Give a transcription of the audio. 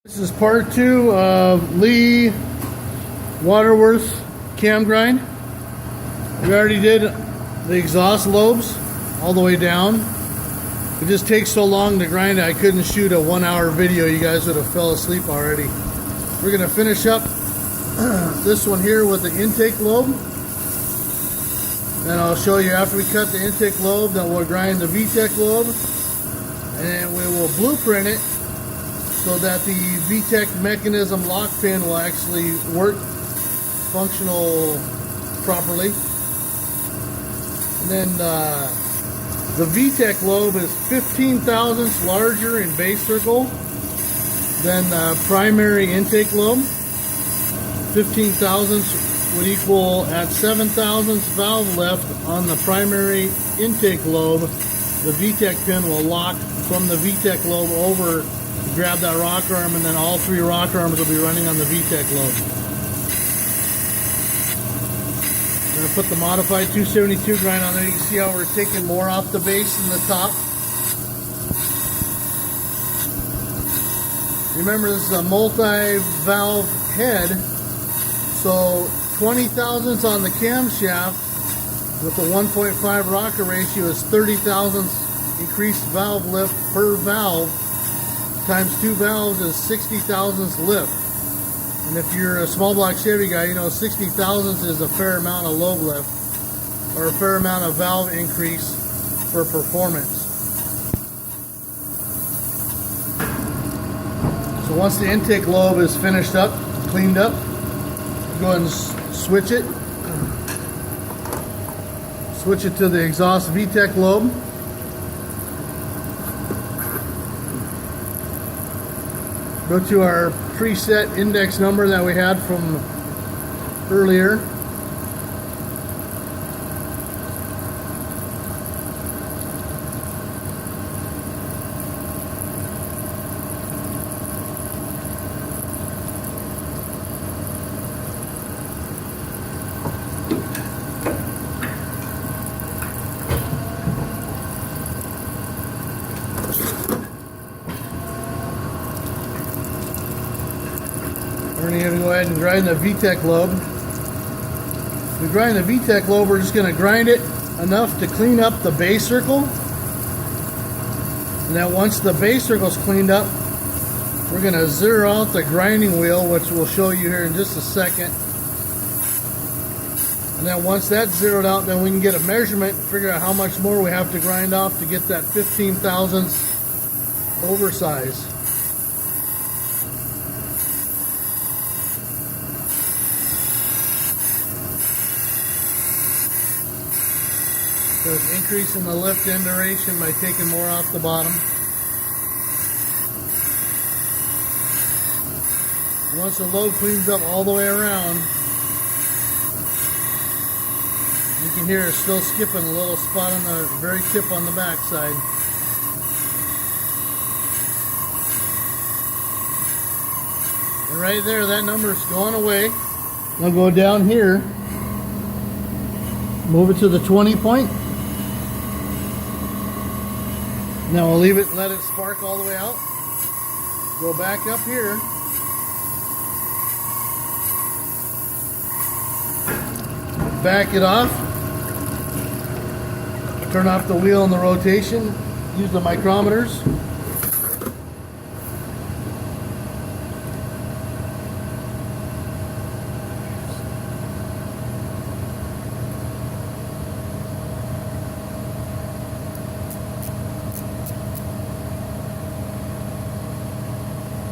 This is part 2 of Lee Watterworth cam grind. We already did the exhaust lobes all the way down. It just takes so long to grind I couldn't shoot a 1-hour video. You guys would have fell asleep already. We're going to finish up this one here with the intake lobe. Then I'll show you after we cut the intake lobe, then we'll grind the VTEC lobe. And we will blueprint it so that the VTEC mechanism lock pin will actually work functional properly. And then the VTEC lobe is 15 thousandths larger in base circle than the primary intake lobe. 15 thousandths would equal at 7 thousandths valve lift on the primary intake lobe. The VTEC pin will lock from the VTEC lobe over, grab that rock arm, and then all 3 rock arms will be running on the VTEC lobe. I'm going to put the modified 272 grind on there. You can see how we're taking more off the base than the top. Remember, this is a multi-valve head, so 20 thousandths on the camshaft with the 1.5 rocker ratio is 30 thousandths increased valve lift per valve, times 2 valves is 60 thousandths lift. And if you're a small block Chevy guy, you know 60 thousandths is a fair amount of lobe lift, or a fair amount of valve increase for performance. So once the intake lobe is finished up, cleaned up, go ahead and switch it. Switch it to the exhaust VTEC lobe. Go to our preset index number that we had from earlier. We're going to go ahead and grind the VTEC lobe. We grind the VTEC lobe, we're just going to grind it enough to clean up the base circle. And then once the base circle is cleaned up, we're going to zero out the grinding wheel, which we'll show you here in just a second. And then once that's zeroed out, then we can get a measurement and figure out how much more we have to grind off to get that 15 thousandths oversize. So it's increasing the lift end duration by taking more off the bottom. Once the lobe cleans up all the way around, you can hear it's still skipping a little spot on the very tip on the back side. And right there, that number's going away. I'll go down here, move it to the 20 point. Now we'll leave it, let it spark all the way out. Go back up here. Back it off. Turn off the wheel and the rotation. Use the micrometers.